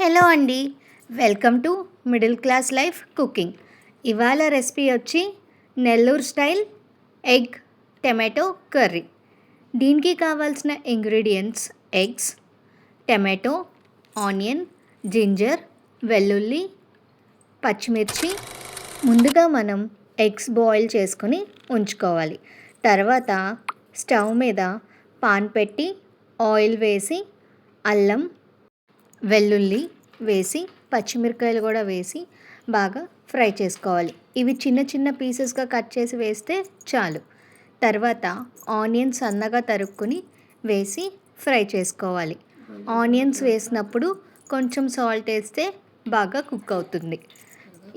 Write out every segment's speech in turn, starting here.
Hello అండి. Welcome to middle class life cooking. ఇవాళ recipe వచ్చి Nellore style egg tomato curry. దీనికి కావాల్సిన ingredients eggs, tomato, onion, ginger, వెల్లుల్లి, పచ్చిమిర్చి. ముందుగా మనం ఎగ్స్ బాయిల్ చేసుకొని ఉంచుకోవాలి. తర్వాత స్టవ్ మీద పాన్ పెట్టి ఆయిల్ వేసి అల్లం, వెల్లుల్లి వేసి పచ్చిమిరపకాయలు కూడా వేసి బాగా ఫ్రై చేసుకోవాలి. ఇవి చిన్న చిన్న పీసెస్గా కట్ చేసి వేస్తే చాలు. తర్వాత ఆనియన్స్ సన్నగా తరుక్కుని వేసి ఫ్రై చేసుకోవాలి. ఆనియన్స్ వేసినప్పుడు కొంచెం సాల్ట్ వేస్తే బాగా కుక్ అవుతుంది.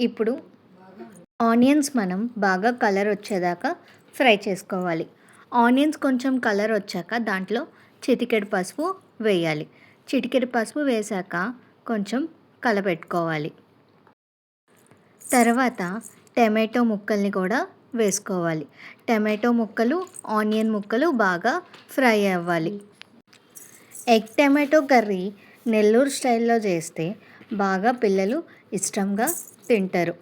ఇప్పుడు ఆనియన్స్ మనం బాగా కలర్ వచ్చేదాకా ఫ్రై చేసుకోవాలి. ఆనియన్స్ కొంచెం కలర్ వచ్చాక దాంట్లో చిటికెడు పసుపు వేయాలి. చిటికెడు పసుపు వేశాక కొంచెం కలపెట్టుకోవాలి. తర్వాత టమాటో ముక్కల్ని కూడా వేసుకోవాలి. టమాటో ముక్కలు, ఆనియన్ ముక్కలు బాగా ఫ్రై అవ్వాలి. ఎగ్ టమాటో కర్రీ నెల్లూరు స్టైల్లో చేస్తే బాగా పిల్లలు ఇష్టంగా తింటారు.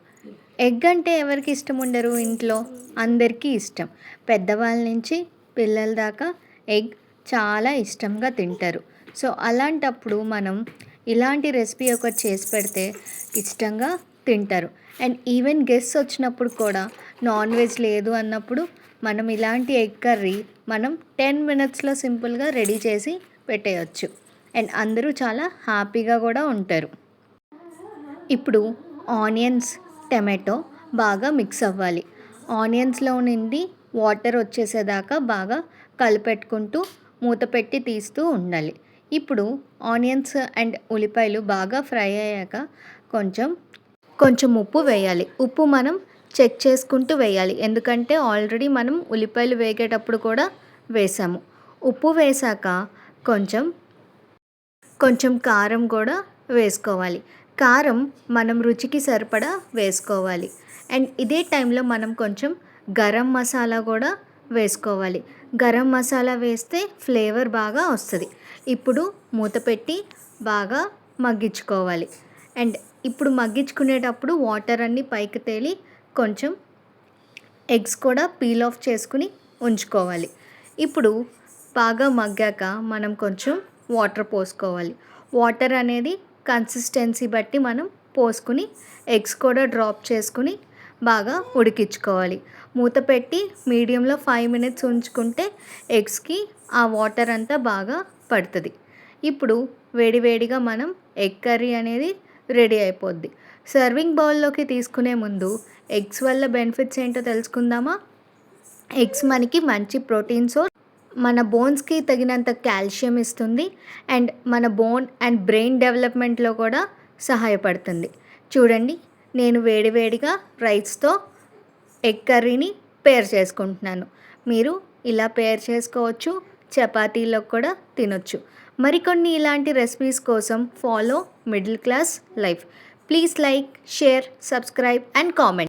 ఎగ్ అంటే ఎవరికి ఇష్టం ఉండరు? ఇంట్లో అందరికీ ఇష్టం. పెద్దవాళ్ళ నుంచి పిల్లల దాకా ఎగ్ చాలా ఇష్టంగా తింటారు. సో అలాంటప్పుడు మనం ఇలాంటి రెసిపీ ఒకటి చేసి పెడితే ఇష్టంగా తింటారు. అండ్ ఈవెన్ గెస్ట్స్ వచ్చినప్పుడు కూడా నాన్ వెజ్ లేదు అన్నప్పుడు మనం ఇలాంటి ఎగ్ కర్రీ మనం 10 మినిట్స్లో సింపుల్గా రెడీ చేసి పెట్టేయచ్చు. అండ్ అందరూ చాలా హ్యాపీగా కూడా ఉంటారు. ఇప్పుడు ఆనియన్స్, టమాటో బాగా మిక్స్ అవ్వాలి. ఆనియన్స్లో నుండి వాటర్ వచ్చేసేదాకా బాగా కలిపెట్టుకుంటూ మూత పెట్టి తీస్తూ ఉండాలి. ఇప్పుడు ఆనియన్స్ అండ్ ఉల్లిపాయలు బాగా ఫ్రై అయ్యాక కొంచెం ఉప్పు వేయాలి. ఉప్పు మనం చెక్ చేసుకుంటూ వేయాలి. ఎందుకంటే ఆల్రెడీ మనం ఉల్లిపాయలు వేగేటప్పుడు కూడా వేసాము. ఉప్పు వేసాక కొంచెం కారం కూడా వేసుకోవాలి. కారం మనం రుచికి సరిపడా వేసుకోవాలి. అండ్ ఇదే టైంలో మనం కొంచెం గరం మసాలా కూడా వేసుకోవాలి. గరం మసాలా వేస్తే ఫ్లేవర్ బాగా వస్తుంది. ఇప్పుడు మూత పెట్టి బాగా మగ్గించుకోవాలి. అండ్ ఇప్పుడు మగ్గించుకునేటప్పుడు వాటర్ అన్నీ పైకి తేలి కొంచెం ఎగ్స్ కూడా పీల్ ఆఫ్ చేసుకుని ఉంచుకోవాలి. ఇప్పుడు బాగా మగ్గాక మనం కొంచెం వాటర్ పోసుకోవాలి. వాటర్ అనేది కన్సిస్టెన్సీ బట్టి మనం పోసుకుని ఎగ్స్ కూడా డ్రాప్ చేసుకుని బాగా ఉడికించుకోవాలి. మూత పెట్టి మీడియంలో 5 మినిట్స్ ఉంచుకుంటే ఎగ్స్కి ఆ వాటర్ అంతా బాగా పడుతుంది. ఇప్పుడు వేడివేడిగా మనం ఎగ్ కర్రీ అనేది రెడీ అయిపోద్ది. సర్వింగ్ బౌల్లోకి తీసుకునే ముందు ఎగ్స్ వల్ల బెనిఫిట్స్ ఏంటో తెలుసుకుందామా? ఎగ్స్ మనకి మంచి ప్రోటీన్ సోర్స్, మన బోన్స్కి తగినంత కాల్షియం ఇస్తుంది. అండ్ మన బోన్ అండ్ బ్రెయిన్ డెవలప్మెంట్లో కూడా సహాయపడుతుంది. చూడండి, నేను వేడివేడిగా రైస్తో ఎగ్ కర్రీని పేర్ చేసుకుంటున్నాను. మీరు ఇలా పేర్ చేసుకోవచ్చు. చపాతీలో కూడా తినొచ్చు. మరికొన్ని ఇలాంటి రెసిపీస్ కోసం follow middle class life. Please like, share, subscribe and comment.